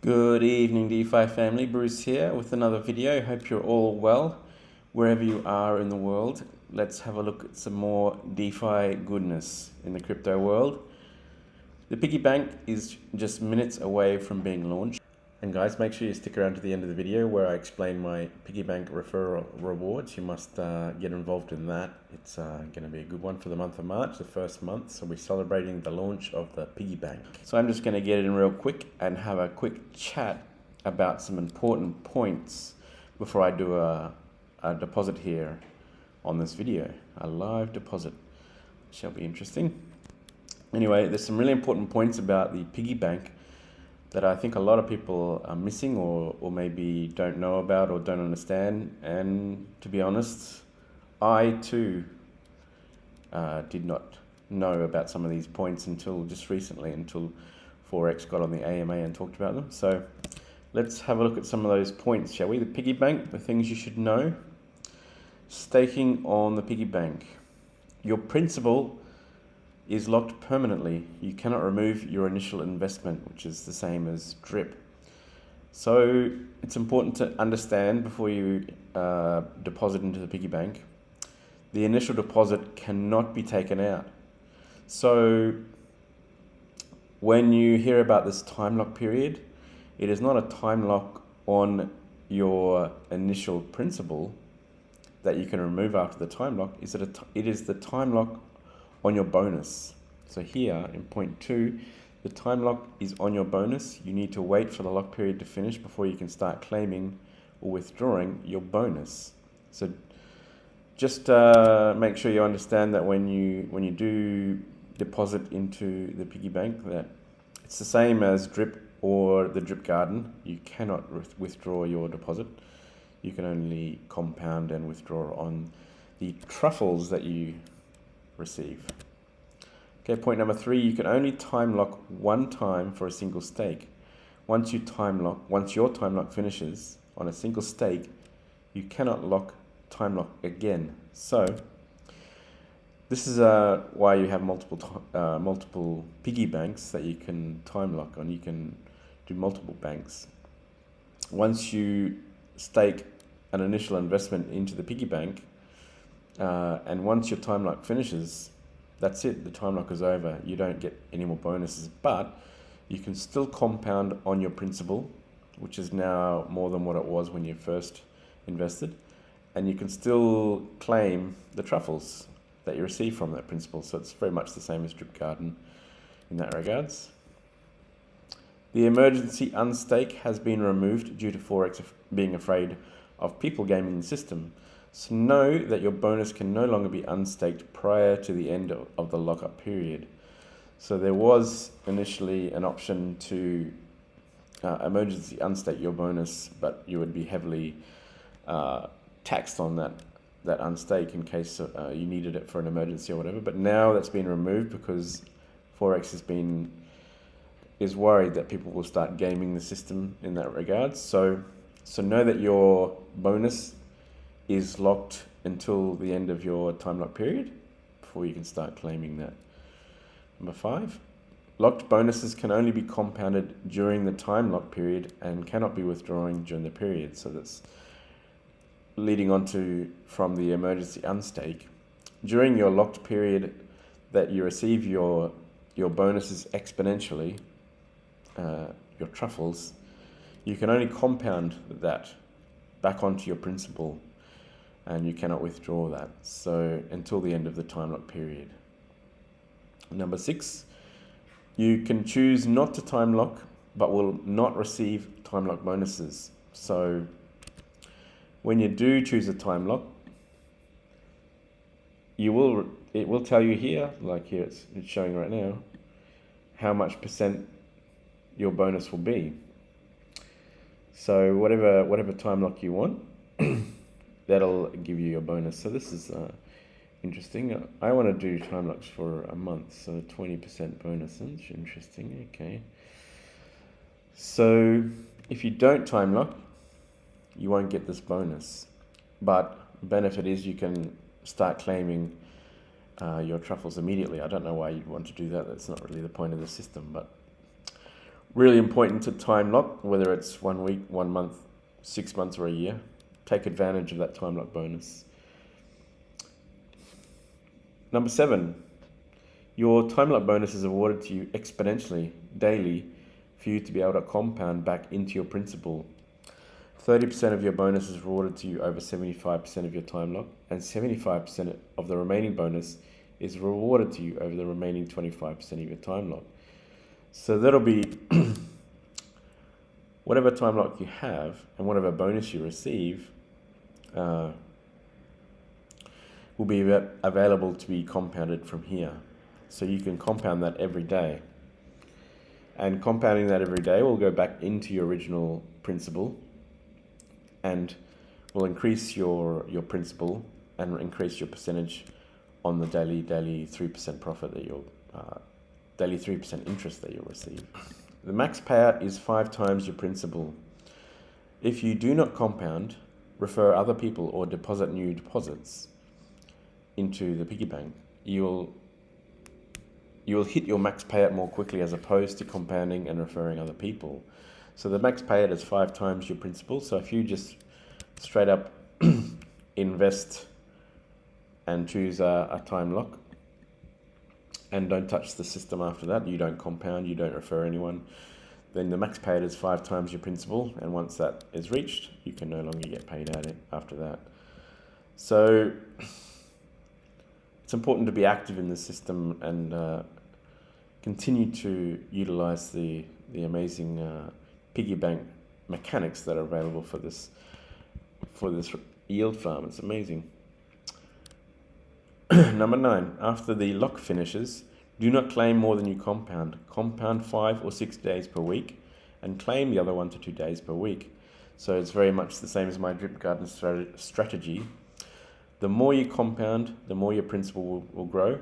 Good evening, DeFi family. Bruce here with another video. Hope you're all well wherever you are in the world. Let's have a look at some more DeFi goodness in the crypto world. The PiggyBank is just minutes away from being launched. And guys, make sure you stick around to the end of the video where I explain my PiggyBank referral rewards. You must get involved in that. It's going to be a good one for the month of March, the first month. So we're celebrating the launch of the PiggyBank. So I'm just going to get in real quick and have a quick chat about some important points before I do a deposit here on this video. A live deposit. Shall be interesting. Anyway, there's some really important points about the PiggyBank that I think a lot of people are missing or maybe don't know about or don't understand. And to be honest, I too did not know about some of these points until just recently, until Forex got on the AMA and talked about them. So let's have a look at some of those points, shall we? The PiggyBank, the things you should know. Staking on the PiggyBank. Your principal is locked permanently. You cannot remove your initial investment, which is the same as drip. So it's important to understand before you deposit into the PiggyBank, the initial deposit cannot be taken out. So when you hear about this time lock period, it is not a time lock on your initial principal that you can remove after the time lock. It is the time lock on your bonus. So here in point 2, the time lock is on your bonus. You need to wait for the lock period to finish before you can start claiming or withdrawing your bonus. So just make sure you understand that when you do deposit into the PiggyBank, that it's the same as drip or the drip garden. You cannot withdraw your deposit. You can only compound and withdraw on the truffles that you receive. Okay, point number 3, you can only time lock one time for a single stake. Once your time lock finishes on a single stake, you cannot time lock again. So this is why you have multiple piggy banks that you can time lock on. You can do multiple banks. Once you stake an initial investment into the piggy bank, and once your time lock finishes, that's it. The time lock is over. You don't get any more bonuses, but you can still compound on your principal, which is now more than what it was when you first invested, and you can still claim the truffles that you receive from that principal. So it's very much the same as Drip Garden in that regards. The emergency unstake has been removed due to Forex being afraid of people gaming the system. So know that your bonus can no longer be unstaked prior to the end of the lockup period. So there was initially an option to emergency unstake your bonus, but you would be heavily taxed on that unstake in case you needed it for an emergency or whatever. But now that's been removed because Forex is worried that people will start gaming the system in that regard. So know that your bonus is locked until the end of your time lock period before you can start claiming that. Number 5, locked bonuses can only be compounded during the time lock period and cannot be withdrawing during the period. So that's leading on to from the emergency unstake. During your locked period that you receive your bonuses exponentially, your truffles, you can only compound that back onto your principal, and you cannot withdraw that. So until the end of the time lock period. Number 6, you can choose not to time lock, but will not receive time lock bonuses. So when you do choose a time lock, it will tell you here, like here it's showing right now, how much percent your bonus will be. So whatever time lock you want, that'll give you your bonus. So this is interesting. I want to do time locks for a month, so 20% bonus. That's interesting. Okay. So if you don't time lock, you won't get this bonus. But the benefit is you can start claiming your truffles immediately. I don't know why you'd want to do that. That's not really the point of the system. But Really important to time lock, whether it's 1 week, 1 month, 6 months, or a year. Take advantage of that time lock bonus. Number 7, your time lock bonus is awarded to you exponentially daily for you to be able to compound back into your principal. 30% of your bonus is rewarded to you over 75% of your time lock, and 75% of the remaining bonus is rewarded to you over the remaining 25% of your time lock. So that'll be whatever time lock you have and whatever bonus you receive will be available to be compounded from here. So you can compound that every day. And compounding that every day will go back into your original principal and will increase your principal and increase your percentage on the daily 3% profit that you'll daily 3% interest that you'll receive. The max payout is 5 times your principal. If you do not compound, refer other people, or deposit new deposits into the piggy bank, you will hit your max payout more quickly as opposed to compounding and referring other people. So the max payout is 5 times your principal. So if you just straight up invest and choose a time lock and don't touch the system after that, you don't compound, you don't refer anyone, then the max payout is 5 times your principal, and once that is reached, you can no longer get paid out after that. So it's important to be active in the system and continue to utilize the amazing piggy bank mechanics that are available for this yield farm. It's amazing. Number 9, after the lock finishes, do not claim more than you compound. Compound 5 or 6 days per week and claim the other 1 to 2 days per week. So it's very much the same as my drip garden strategy. The more you compound, the more your principal will grow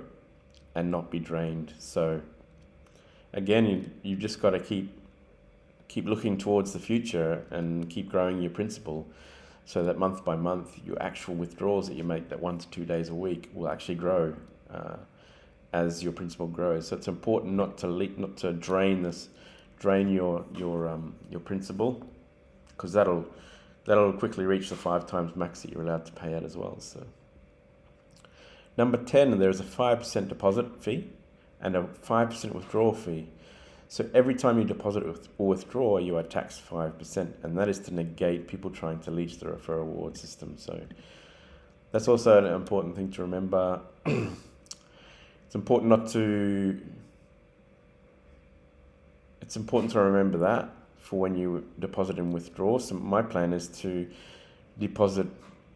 and not be drained. So again, you've just got to keep looking towards the future and keep growing your principal, so that month by month, your actual withdrawals that you make, that 1 to 2 days a week, will actually grow as your principal grows. So it's important not to drain your principal, because that'll quickly reach the 5 times max that you're allowed to pay out as well. So number 10, there is a 5% deposit fee and a 5% withdrawal fee. So every time you deposit or withdraw, you are taxed 5%, and that is to negate people trying to leech the referral reward system. So that's also an important thing to remember. It's important to remember that for when you deposit and withdraw. So my plan is to deposit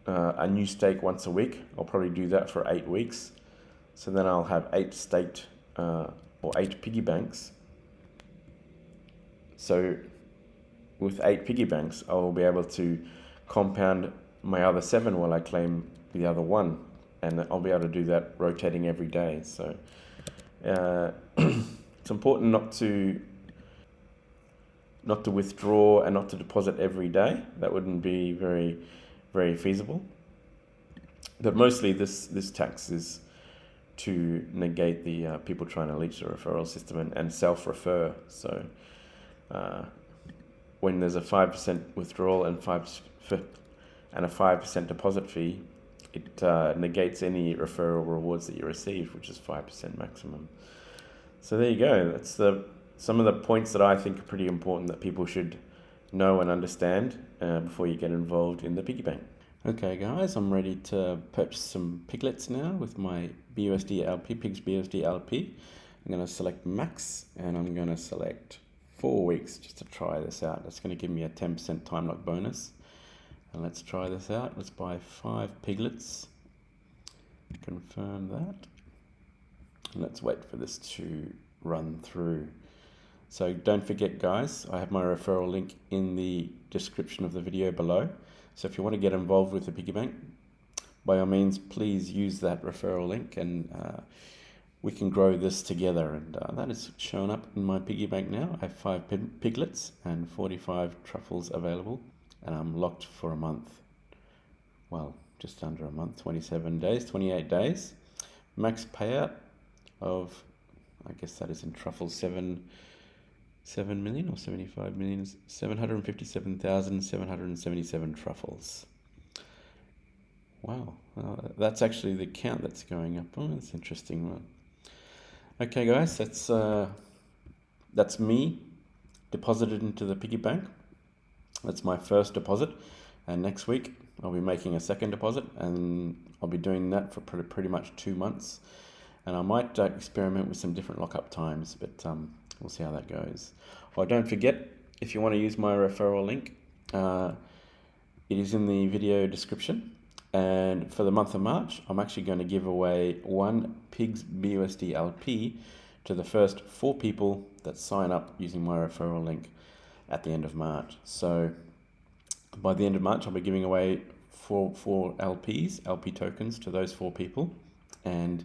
a new stake once a week. I'll probably do that for 8 weeks. So then I'll have 8 staked or 8 piggy banks. So with 8 piggy banks, I will be able to compound my other 7 while I claim the other 1. And I'll be able to do that rotating every day. So it's important not to withdraw and not to deposit every day. That wouldn't be very, very feasible. But mostly this tax is to negate the people trying to leech the referral system and self-refer. So when there's a 5% withdrawal and a 5% deposit fee, it negates any referral rewards that you receive, which is 5% maximum. So there you go. That's some of the points that I think are pretty important that people should know and understand before you get involved in the piggy bank. Okay guys, I'm ready to purchase some piglets now with my BUSD LP, Pigs BUSD LP. I'm going to select max and I'm going to select 4 weeks just to try this out. That's going to give me a 10% time lock bonus. And let's try this out. Let's buy 5 piglets. Confirm that. And let's wait for this to run through. So don't forget guys, I have my referral link in the description of the video below. So if you want to get involved with the piggy bank, by all means, please use that referral link and we can grow this together. And that is shown up in my piggy bank now. I have 5 piglets and 45 truffles available. And I'm locked for a month. Well, just under a month, 27 days, 28 days. Max payout of, I guess that is in truffles, 7 7 million or 75 million, 757,777 truffles. Wow, that's actually the count that's going up. Oh, that's interesting one. Okay, guys, that's me deposited into the piggy bank. That's my first deposit, and next week I'll be making a second deposit, and I'll be doing that for pretty much 2 months. And I might experiment with some different lockup times, but we'll see how that goes. Oh, don't forget, if you want to use my referral link, it is in the video description. And for the month of March, I'm actually going to give away 1 Pigs BUSD LP to the first 4 people that sign up using my referral link at the end of March. So by the end of March, I'll be giving away four LPs, LP tokens to those 4 people. And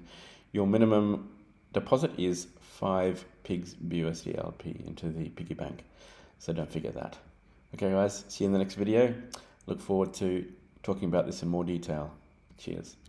your minimum deposit is 5 Pigs BUSD LP into the piggy bank. So don't forget that. Okay, guys, see you in the next video. Look forward to talking about this in more detail. Cheers.